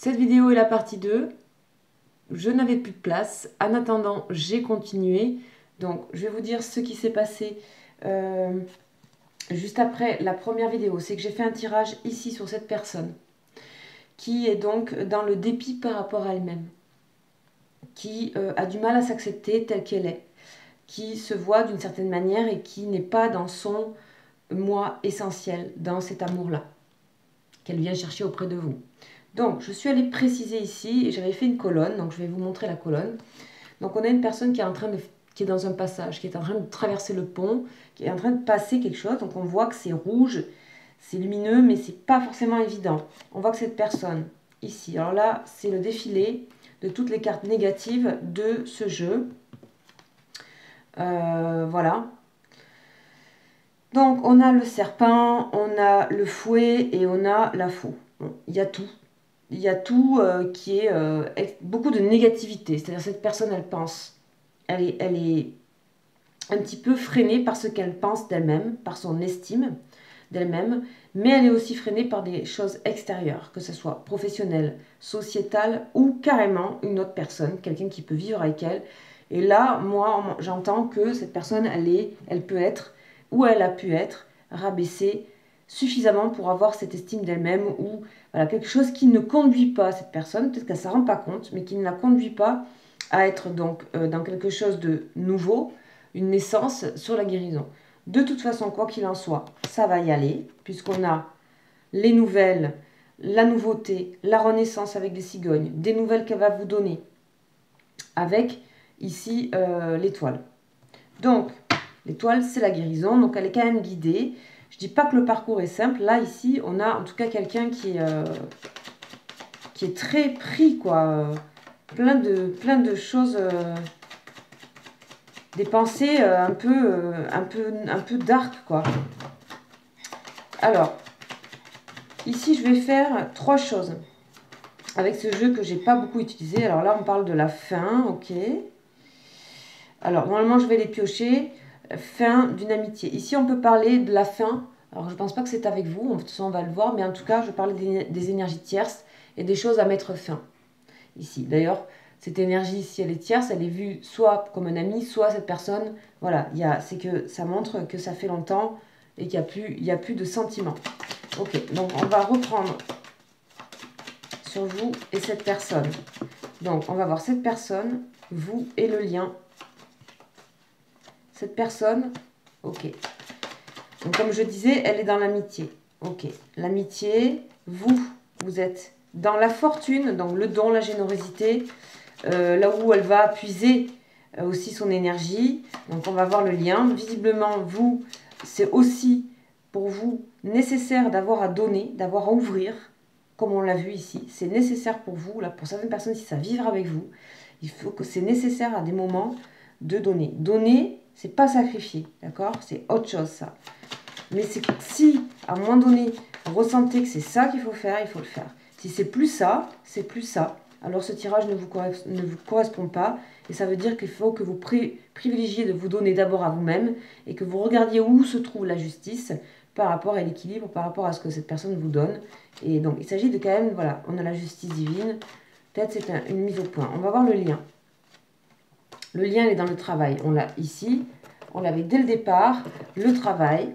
Cette vidéo est la partie 2. Je n'avais plus de place. En attendant, j'ai continué. Donc, je vais vous dire ce qui s'est passé juste après la première vidéo. C'est que j'ai fait un tirage ici sur cette personne qui est donc dans le dépit par rapport à elle-même, qui a du mal à s'accepter telle qu'elle est, qui se voit d'une certaine manière et qui n'est pas dans son moi essentiel, dans cet amour-là qu'elle vient chercher auprès de vous. Donc, je suis allée préciser ici, et j'avais fait une colonne, donc je vais vous montrer la colonne. Donc, on a une personne qui est dans un passage, qui est en train de traverser le pont, qui est en train de passer quelque chose. Donc, on voit que c'est rouge, c'est lumineux, mais c'est pas forcément évident. On voit que cette personne, ici, alors là, c'est le défilé de toutes les cartes négatives de ce jeu. Voilà. Donc, on a le serpent, on a le fouet et on a la faux. Bon, il y a tout. Il y a tout qui est beaucoup de négativité. C'est-à-dire cette personne, elle pense. Elle est un petit peu freinée par ce qu'elle pense d'elle-même, par son estime d'elle-même, mais elle est aussi freinée par des choses extérieures, que ce soit professionnelle, sociétale ou carrément une autre personne, quelqu'un qui peut vivre avec elle. Et là, moi, j'entends que cette personne, elle peut être, ou elle a pu être, rabaissée suffisamment pour avoir cette estime d'elle-même ou voilà, quelque chose qui ne conduit pas cette personne, peut-être qu'elle ne s'en rend pas compte, mais qui ne la conduit pas à être donc dans quelque chose de nouveau, une naissance sur la guérison. De toute façon, quoi qu'il en soit, ça va y aller, puisqu'on a les nouvelles, la nouveauté, la renaissance avec des cigognes, des nouvelles qu'elle va vous donner, avec ici l'étoile. Donc, l'étoile, c'est la guérison, donc elle est quand même guidée. Je dis pas que le parcours est simple. Là, ici, on a en tout cas quelqu'un qui est très pris, quoi. Plein de choses, des pensées un peu dark, quoi. Alors, ici, je vais faire 3 choses avec ce jeu que j'ai pas beaucoup utilisé. Alors là, on parle de la fin, ok. Alors, normalement, je vais les piocher. Fin d'une amitié. Ici, on peut parler de la fin. Alors, je ne pense pas que c'est avec vous. De toute façon, on va le voir. Mais en tout cas, je parle des énergies tierces et des choses à mettre fin. Ici. D'ailleurs, cette énergie, si elle est tierce, elle est vue soit comme un ami, soit cette personne. Voilà, c'est que ça montre que ça fait longtemps et qu'il n'y a plus de sentiments. Ok, donc on va reprendre sur vous et cette personne. Donc, on va voir cette personne, vous et le lien. Cette personne, ok. Donc, comme je disais, elle est dans l'amitié. Ok, l'amitié, vous êtes dans la fortune, donc le don, la générosité, là où elle va puiser aussi son énergie. Donc, on va voir le lien. Visiblement, vous, c'est aussi pour vous nécessaire d'avoir à donner, d'avoir à ouvrir, comme on l'a vu ici. C'est nécessaire pour vous, là, pour certaines personnes, si ça vivre avec vous, il faut que c'est nécessaire à des moments de donner. Donner, c'est pas sacrifier, d'accord? C'est autre chose, ça. Mais si, à un moment donné, vous ressentez que c'est ça qu'il faut faire, il faut le faire. Si c'est plus ça, c'est plus ça. Alors ce tirage ne vous correspond pas. Et ça veut dire qu'il faut que vous privilégiez de vous donner d'abord à vous-même et que vous regardiez où se trouve la justice par rapport à l'équilibre, par rapport à ce que cette personne vous donne. Et donc il s'agit de quand même, voilà, on a la justice divine. Peut-être c'est une mise au point. On va voir le lien. Le lien est dans le travail. On l'a ici. On l'avait dès le départ. Le travail.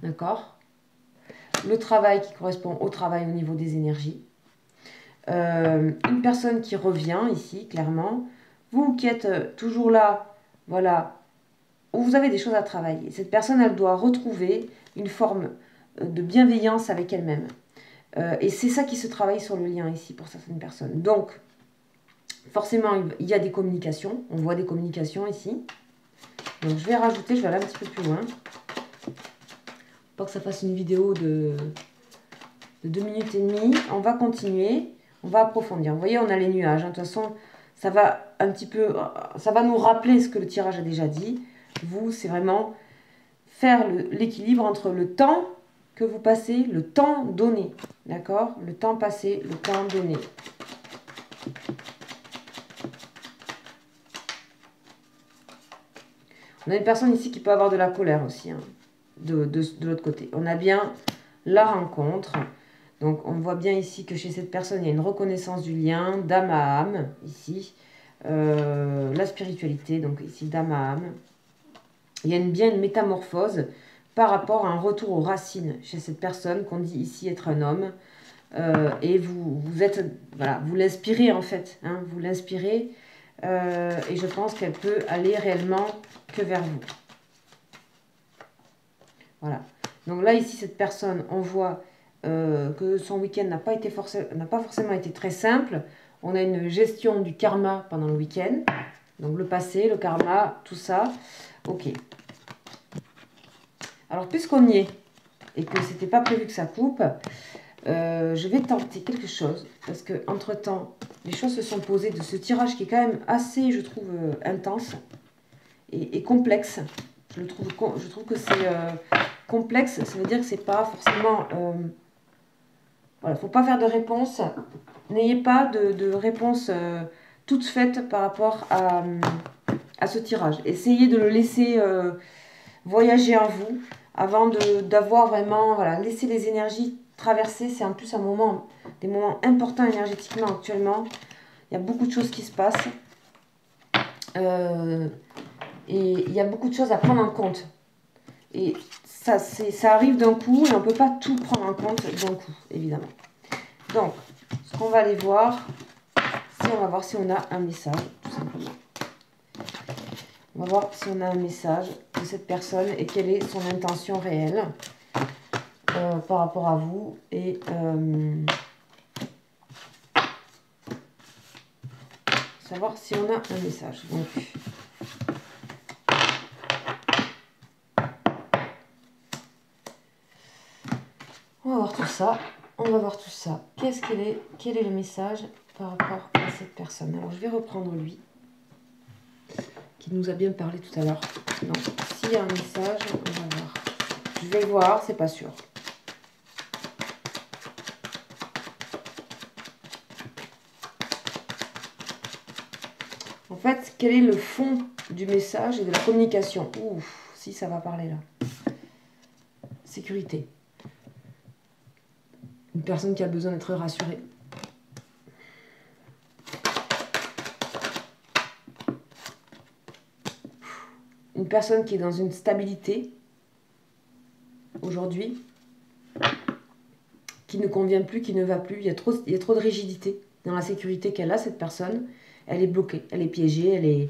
D'accord? Le travail qui correspond au travail au niveau des énergies. Une personne qui revient ici, clairement. Vous qui êtes toujours là, voilà, où vous avez des choses à travailler. Cette personne, elle doit retrouver une forme de bienveillance avec elle-même. Et c'est ça qui se travaille sur le lien ici pour certaines personnes. Donc, forcément, il y a des communications. On voit des communications ici. Donc, je vais rajouter, je vais aller un petit peu plus loin. Pas que ça fasse une vidéo de 2 minutes et demie. On va continuer. On va approfondir. Vous voyez, on a les nuages. De toute façon, ça va un petit peu... Ça va nous rappeler ce que le tirage a déjà dit. Vous, c'est vraiment faire l'équilibre entre le temps que vous passez, le temps donné. D'accord? Le temps passé, le temps donné. On a une personne ici qui peut avoir de la colère aussi, hein, de l'autre côté. On a bien la rencontre. Donc, on voit bien ici que chez cette personne, il y a une reconnaissance du lien d'âme à âme, ici. La spiritualité, donc ici, d'âme à âme. Il y a bien une métamorphose par rapport à un retour aux racines chez cette personne qu'on dit ici être un homme. Et vous êtes, voilà, vous l'inspirez en fait, hein, vous l'inspirez. Et je pense qu'elle peut aller réellement que vers vous. Voilà. Donc là, ici, cette personne, on voit que son week-end n'a pas forcément été très simple. On a une gestion du karma pendant le week-end. Donc le passé, le karma, tout ça. Ok. Alors, puisqu'on y est, et que c'était pas prévu que ça coupe, je vais tenter quelque chose. Parce que entre temps, les choses se sont posées de ce tirage qui est quand même assez, je trouve, intense et complexe. Je trouve que c'est complexe, ça veut dire que c'est pas forcément... voilà, faut pas faire de réponse. N'ayez pas de réponse toute faite par rapport à ce tirage. Essayez de le laisser voyager en vous avant d'avoir vraiment... Voilà, laisser les énergies traverser. C'est en plus des moments importants énergétiquement actuellement. Il y a beaucoup de choses qui se passent. Et il y a beaucoup de choses à prendre en compte. Et ça arrive d'un coup et on ne peut pas tout prendre en compte d'un coup, évidemment. Donc, ce qu'on va aller voir, on va voir si on a un message, tout simplement. On va voir si on a un message de cette personne et quelle est son intention réelle par rapport à vous. Et savoir si on a un message. Donc, on va voir tout ça. On va voir tout ça. Quel est le message par rapport à cette personne? Alors, je vais reprendre lui, qui nous a bien parlé tout à l'heure. Donc, s'il y a un message, on va voir. Je vais voir, c'est pas sûr. En fait, quel est le fond du message et de la communication? Ouf, si ça va parler là. Sécurité. Une personne qui a besoin d'être rassurée. Une personne qui est dans une stabilité aujourd'hui, qui ne convient plus, qui ne va plus. Il y a trop de rigidité dans la sécurité qu'elle a, cette personne. Elle est bloquée, elle est piégée,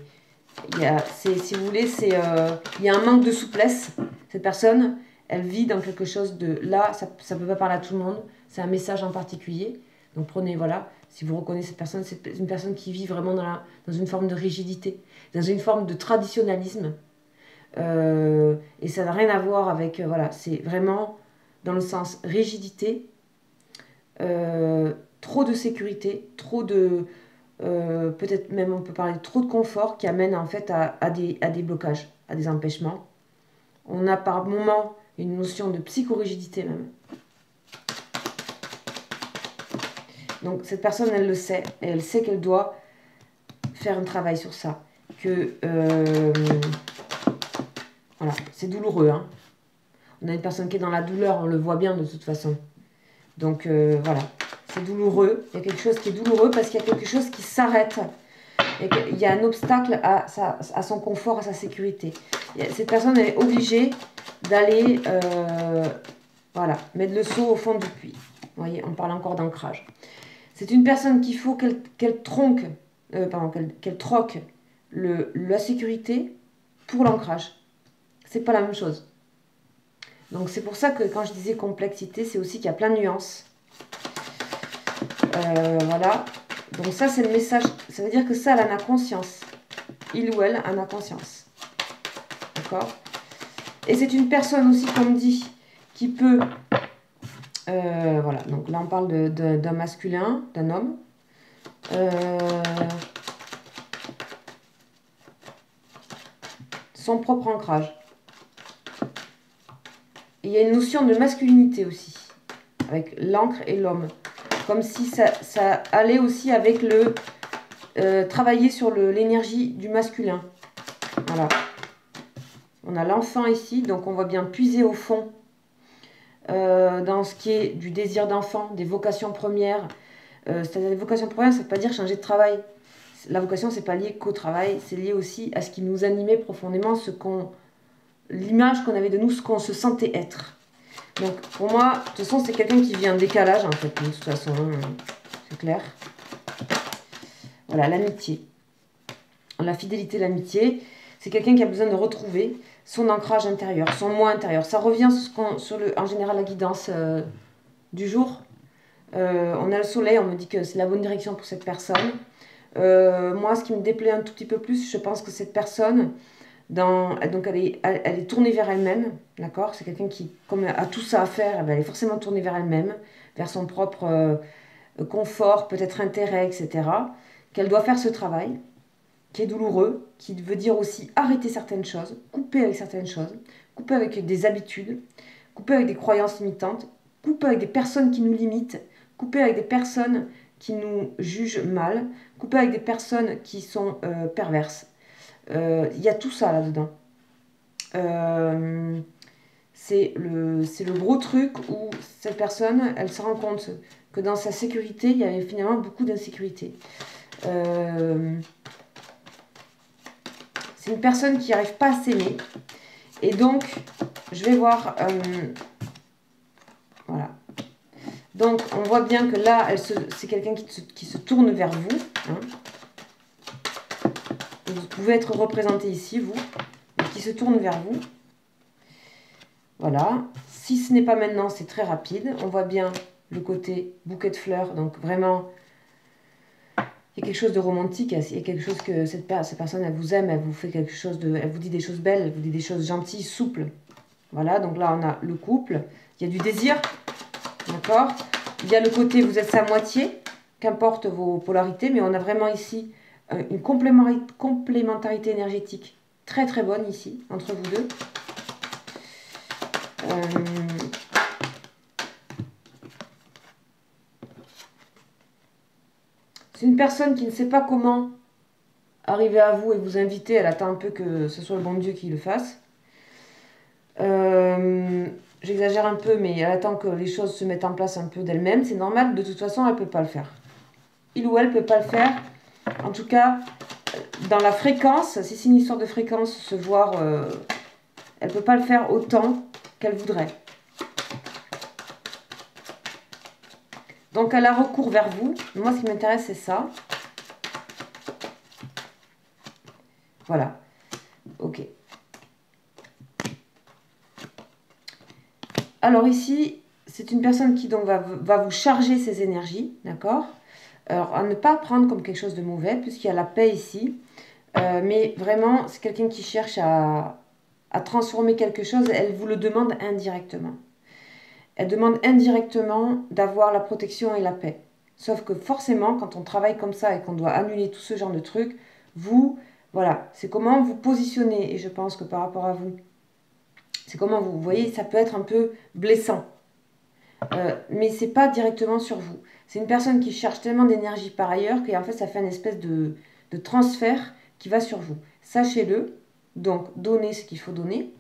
si vous voulez, il y a un manque de souplesse. Cette personne, elle vit dans quelque chose de... Là, ça ne peut pas parler à tout le monde. C'est un message en particulier. Donc prenez, voilà, si vous reconnaissez cette personne, c'est une personne qui vit vraiment dans une forme de rigidité, dans une forme de traditionnalisme. Et ça n'a rien à voir avec... voilà, c'est vraiment dans le sens rigidité, trop de sécurité, trop de... peut-être même on peut parler de trop de confort qui amène en fait à des blocages, à des empêchements. On a par moment une notion de psychorigidité même. Donc cette personne, elle le sait, et elle sait qu'elle doit faire un travail sur ça. Que voilà, c'est douloureux. Hein. On a une personne qui est dans la douleur, on le voit bien de toute façon. Donc voilà, c'est douloureux. Il y a quelque chose qui est douloureux parce qu'il y a quelque chose qui s'arrête. Il y a un obstacle à son confort, à sa sécurité. Cette personne, elle est obligée d'aller voilà, mettre le seau au fond du puits. Vous voyez, on parle encore d'ancrage. C'est une personne qu'il faut qu'elle troque la sécurité pour l'ancrage. C'est pas la même chose. Donc c'est pour ça que quand je disais complexité, c'est aussi qu'il y a plein de nuances. Voilà. Donc ça, c'est le message. Ça veut dire que ça, elle en a conscience. Il ou elle en a conscience. D'accord? Et c'est une personne aussi, comme dit, qui peut... voilà. Donc là, on parle d'un masculin, d'un homme. Son propre ancrage. Et il y a une notion de masculinité aussi, avec l'encre et l'homme. Comme si ça allait aussi avec le... travailler sur l'énergie du masculin. Voilà. On a l'enfant ici, donc on va bien puiser au fond dans ce qui est du désir d'enfant, des vocations premières. C'est-à-dire les vocations premières, ça ne veut pas dire changer de travail. La vocation, c'est pas lié qu'au travail, c'est lié aussi à ce qui nous animait profondément, l'image qu'on avait de nous, ce qu'on se sentait être. Donc pour moi, de toute façon, c'est quelqu'un qui vit en décalage, en fait, de toute façon, c'est clair. Voilà, l'amitié. La fidélité, l'amitié, c'est quelqu'un qui a besoin de retrouver son ancrage intérieur, son moi intérieur. Ça revient en général, la guidance du jour. On a le soleil, on me dit que c'est la bonne direction pour cette personne. Moi, ce qui me déplaît un tout petit peu plus, je pense que cette personne, donc elle est tournée vers elle-même, d'accord? C'est quelqu'un qui, comme a tout ça à faire, elle est forcément tournée vers elle-même, vers son propre confort, peut-être intérêt, etc. Qu'elle doit faire ce travail, qui est douloureux, qui veut dire aussi arrêter certaines choses, couper avec certaines choses, couper avec des habitudes, couper avec des croyances limitantes, couper avec des personnes qui nous limitent, couper avec des personnes qui nous jugent mal, couper avec des personnes qui sont perverses. Il y a tout ça là-dedans. C'est le gros truc où cette personne, elle se rend compte que dans sa sécurité, il y avait finalement beaucoup d'insécurité. C'est une personne qui n'arrive pas à s'aimer. Et donc, je vais voir... voilà. Donc, on voit bien que là, c'est quelqu'un qui se tourne vers vous. Hein. Vous pouvez être représenté ici, vous. Qui se tourne vers vous. Voilà. Si ce n'est pas maintenant, c'est très rapide. On voit bien le côté bouquet de fleurs. Donc, vraiment... il y a quelque chose de romantique, il y a quelque chose que cette personne, elle vous aime, elle vous fait quelque chose elle vous dit des choses belles, elle vous dit des choses gentilles, souples. Voilà, donc là on a le couple, il y a du désir, d'accord? Il y a le côté, vous êtes sa moitié, qu'importe vos polarités, mais on a vraiment ici une complémentarité énergétique très très bonne ici, entre vous deux. C'est une personne qui ne sait pas comment arriver à vous et vous inviter. Elle attend un peu que ce soit le bon Dieu qui le fasse. J'exagère un peu, mais elle attend que les choses se mettent en place un peu d'elle-même. C'est normal, de toute façon, elle ne peut pas le faire. Il ou elle ne peut pas le faire. En tout cas, dans la fréquence, si c'est une histoire de fréquence, se voir, elle ne peut pas le faire autant qu'elle voudrait. Donc elle a recours vers vous. Moi, ce qui m'intéresse, c'est ça. Voilà. Ok. Alors ici, c'est une personne qui donc va vous charger ses énergies, d'accord? Alors, à ne pas prendre comme quelque chose de mauvais, puisqu'il y a la paix ici. Mais vraiment, c'est quelqu'un qui cherche à transformer quelque chose. Elle vous le demande indirectement. Elle demande indirectement d'avoir la protection et la paix. Sauf que forcément, quand on travaille comme ça et qu'on doit annuler tout ce genre de trucs, voilà, c'est comment vous positionnez. Et je pense que par rapport à vous, c'est comment vous voyez, ça peut être un peu blessant. Mais c'est pas directement sur vous. C'est une personne qui cherche tellement d'énergie par ailleurs qu'en fait, ça fait une espèce de transfert qui va sur vous. Sachez-le, donc donnez ce qu'il faut donner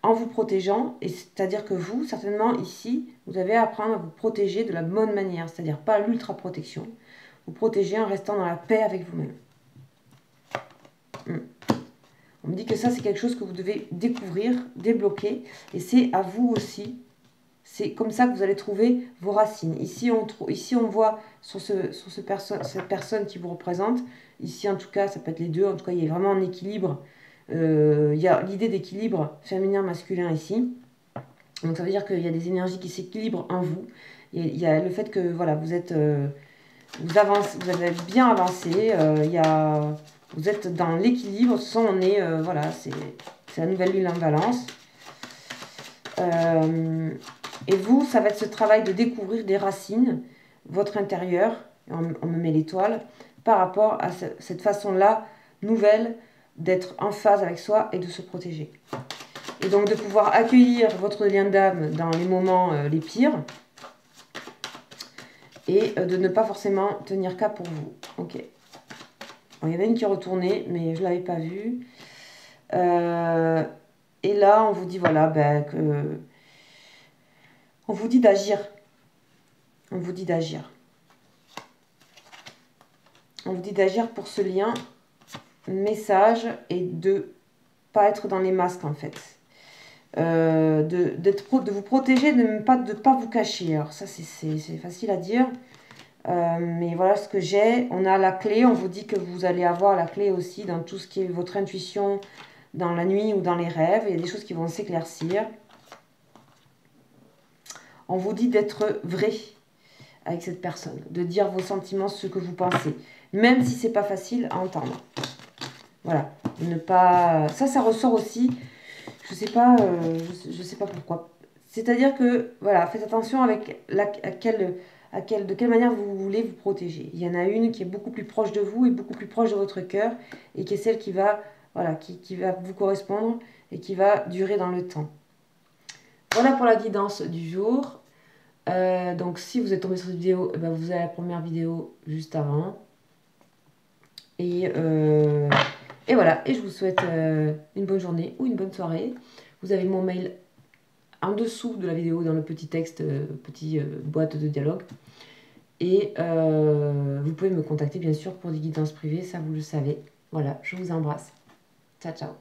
en vous protégeant, et c'est-à-dire que vous, certainement ici, vous avez à apprendre à vous protéger de la bonne manière, c'est-à-dire pas l'ultra-protection, vous protéger en restant dans la paix avec vous-même. On me dit que ça, c'est quelque chose que vous devez découvrir, débloquer, et c'est à vous aussi. C'est comme ça que vous allez trouver vos racines. Ici, on voit sur cette personne qui vous représente, ici en tout cas, ça peut être les deux, en tout cas, il y a vraiment un équilibre. Il y a l'idée d'équilibre féminin-masculin ici. Donc ça veut dire qu'il y a des énergies qui s'équilibrent en vous. Il y a le fait que voilà, vous avez bien avancé. Vous êtes dans l'équilibre. De toute façon, on est voilà, c'est la nouvelle lune en Balance. Et vous, ça va être ce travail de découvrir des racines, votre intérieur. On me met l'étoile par rapport à cette façon-là nouvelle d'être en phase avec soi et de se protéger. Et donc de pouvoir accueillir votre lien d'âme dans les moments les pires et de ne pas forcément tenir cas pour vous. Ok. Bon, il y en a une qui est retournée, mais je ne l'avais pas vue. Et là, on vous dit voilà, que On vous dit d'agir. On vous dit d'agir. On vous dit d'agir pour ce lien. Message et de pas être dans les masques en fait. De vous protéger, de ne pas vous cacher. Alors ça c'est facile à dire. Mais voilà ce que j'ai. On a la clé. On vous dit que vous allez avoir la clé aussi dans tout ce qui est votre intuition dans la nuit ou dans les rêves. Il y a des choses qui vont s'éclaircir. On vous dit d'être vrai avec cette personne. De dire vos sentiments, ce que vous pensez. Même si c'est pas facile à entendre. Voilà. Ne pas... Ça ressort aussi. Je sais pas, je sais pas pourquoi. C'est-à-dire que, voilà, faites attention avec de quelle manière vous voulez vous protéger. Il y en a une qui est beaucoup plus proche de vous et beaucoup plus proche de votre cœur et qui est celle qui va, voilà, qui va vous correspondre et qui va durer dans le temps. Voilà pour la guidance du jour. Donc, si vous êtes tombé sur cette vidéo, eh ben, vous avez la première vidéo juste avant. Et voilà, et je vous souhaite une bonne journée ou une bonne soirée. Vous avez mon mail en dessous de la vidéo dans le petit texte, boîte de dialogue. Et vous pouvez me contacter bien sûr pour des guidances privées, ça vous le savez. Voilà, je vous embrasse. Ciao, ciao.